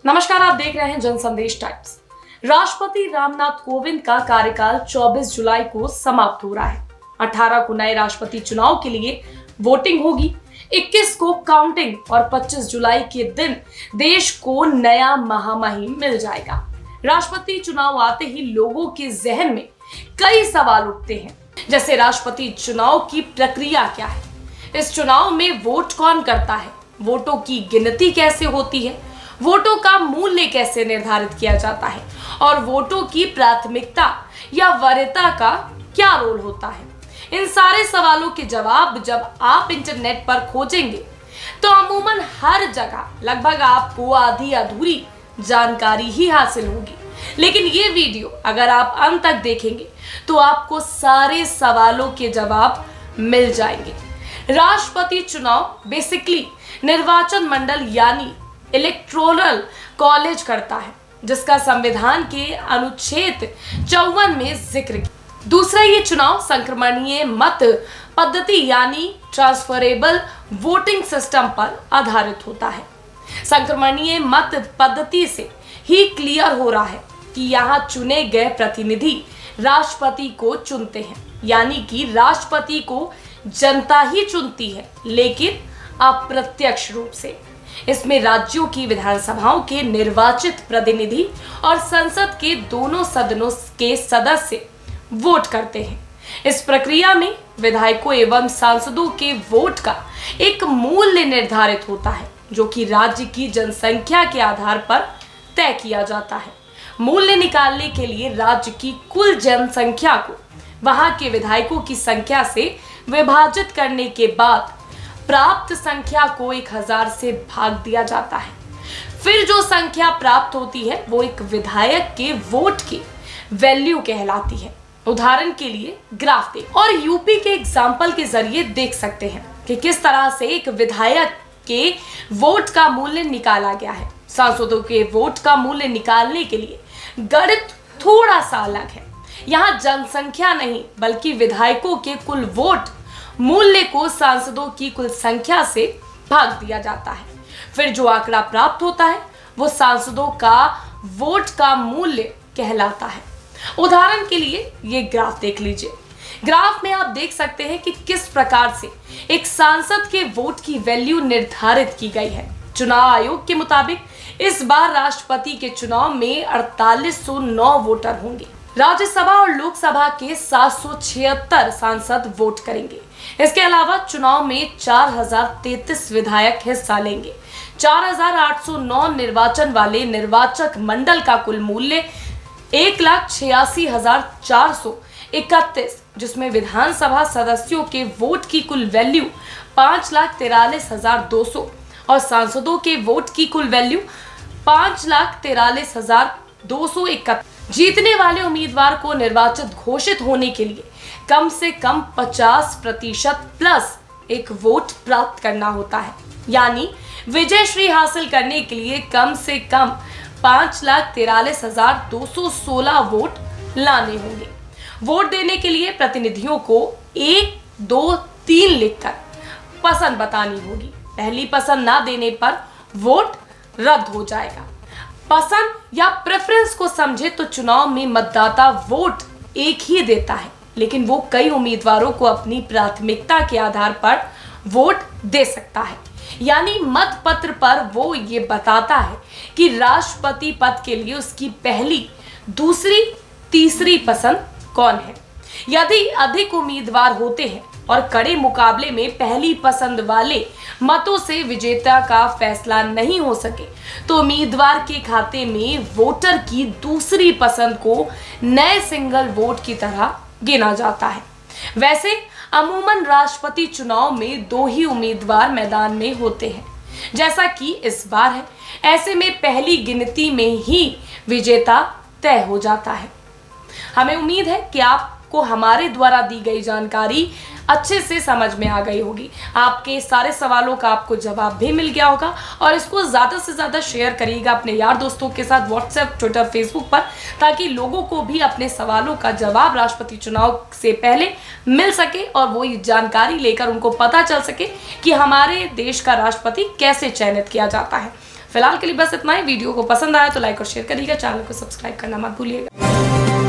नमस्कार, आप देख रहे हैं जन संदेश टाइम्स। राष्ट्रपति रामनाथ कोविंद का कार्यकाल 24 जुलाई को समाप्त हो रहा है। 18 को नए राष्ट्रपति चुनाव के लिए वोटिंग होगी, 21 को काउंटिंग और 25 जुलाई के दिन देश को नया महामहिम मिल जाएगा। राष्ट्रपति चुनाव आते ही लोगों के जहन में कई सवाल उठते हैं, जैसे राष्ट्रपति चुनाव की प्रक्रिया क्या है, इस चुनाव में वोट कौन करता है, वोटों की गिनती कैसे होती है, वोटों का मूल्य कैसे निर्धारित किया जाता है और वोटों की प्राथमिकता या वरीयता का क्या रोल होता है। इन सारे सवालों के जवाब जब आप इंटरनेट पर खोजेंगे तो अमूमन हर जगह लगभग आपको आधी अधूरी जानकारी ही हासिल होगी। लेकिन ये वीडियो अगर आप अंत तक देखेंगे तो आपको सारे सवालों के जवाब मिल जाएंगे। राष्ट्रपति चुनाव बेसिकली निर्वाचन मंडल यानी इलेक्टोरल कॉलेज करता है, जिसका संविधान के अनुच्छेद 54 में जिक्र किया। दूसरा, ये चुनाव संक्रमणीय मत पद्धति यानी ट्रांसफरेबल वोटिंग सिस्टम पर आधारित होता है। संक्रमणीय मत पद्धति से ही क्लियर हो रहा है कि यहाँ चुने गए प्रतिनिधि राष्ट्रपति को चुनते हैं, यानी कि राष्ट्रपति को जनता ही चुनती है, लेकिन अप्रत्यक्ष रूप से। इसमें राज्यों की विधानसभाओं के निर्वाचित प्रतिनिधि और संसद के दोनों सदनों के सदस्य वोट करते हैं। इस प्रक्रिया में विधायकों एवं सांसदों के वोट का एक मूल्य निर्धारित होता है, जो कि राज्य की जनसंख्या के आधार पर तय किया जाता है। मूल्य निकालने के लिए राज्य की कुल जनसंख्या को वहां के विधायकों की संख्या से विभाजित करने के बाद प्राप्त संख्या को 1000 से भाग दिया जाता है। फिर जो संख्या प्राप्त होती है वो एक विधायक के वोट की वैल्यू कहलाती है। उदाहरण के लिए ग्राफ देख और यूपी के एग्जाम्पल के जरिए देख सकते हैं कि किस तरह से एक विधायक के वोट का मूल्य निकाला गया है। सांसदों के वोट का मूल्य निकालने के लिए गणित थोड़ा सा अलग है। यहाँ जनसंख्या नहीं बल्कि विधायकों के कुल वोट मूल्य को सांसदों की कुल संख्या से भाग दिया जाता है। फिर जो आंकड़ा प्राप्त होता है वो सांसदों का वोट का मूल्य कहलाता है। उदाहरण के लिए ये ग्राफ देख लीजिए। ग्राफ में आप देख सकते हैं कि किस प्रकार से एक सांसद के वोट की वैल्यू निर्धारित की गई है। चुनाव आयोग के मुताबिक इस बार राष्ट्रपति के चुनाव में 4809 वोटर होंगे। राज्यसभा और लोकसभा के 776 सांसद वोट करेंगे। इसके अलावा चुनाव में 4033 विधायक हिस्सा लेंगे। 4809 निर्वाचन वाले निर्वाचक मंडल का कुल मूल्य 1,86,431, जिसमें विधानसभा सदस्यों के वोट की कुल वैल्यू 5,43,200 और सांसदों के वोट की कुल वैल्यू 5,43,231। जीतने वाले उम्मीदवार को निर्वाचित घोषित होने के लिए कम से कम 50% प्लस एक वोट प्राप्त करना होता है, यानी विजयश्री हासिल करने के लिए कम से कम 5,43,216 वोट लाने होंगे। वोट देने के लिए प्रतिनिधियों को 1, 2, 3 लिखकर पसंद बतानी होगी। पहली पसंद ना देने पर वोट रद्द हो जाएगा। पसंद या प्रेफरेंस को समझे तो चुनाव में मतदाता वोट एक ही देता है, लेकिन वो कई उम्मीदवारों को अपनी प्राथमिकता के आधार पर वोट दे सकता है। यानी मत पत्र पर वो ये बताता है कि राष्ट्रपति पद के लिए उसकी पहली, दूसरी, तीसरी पसंद कौन है। यदि अधिक उम्मीदवार होते हैं और कड़े मुकाबले में पहली पसंद वाले मतों से विजेता का फैसला नहीं हो सके तो उम्मीदवार के खाते में वोटर की दूसरी पसंद को नए सिंगल वोट की तरह गिना जाता है। वैसे अमूमन राष्ट्रपति चुनाव में 2 ही उम्मीदवार मैदान में होते हैं, जैसा कि इस बार है। ऐसे में पहली गिनती में ही विजेता तय हो जाता है। हमें उम्मीद है कि आपको हमारे द्वारा दी गई जानकारी अच्छे से समझ में आ गई होगी। आपके सारे सवालों का आपको जवाब भी मिल गया होगा और इसको ज़्यादा से ज़्यादा शेयर करिएगा अपने यार दोस्तों के साथ व्हाट्सएप, ट्विटर, फेसबुक पर, ताकि लोगों को भी अपने सवालों का जवाब राष्ट्रपति चुनाव से पहले मिल सके और वो जानकारी लेकर उनको पता चल सके कि हमारे देश का राष्ट्रपति कैसे चयनित किया जाता है। फिलहाल के लिए बस इतना ही। वीडियो को पसंद आया तो लाइक और शेयर करिएगा, चैनल को सब्सक्राइब करना मत भूलिएगा।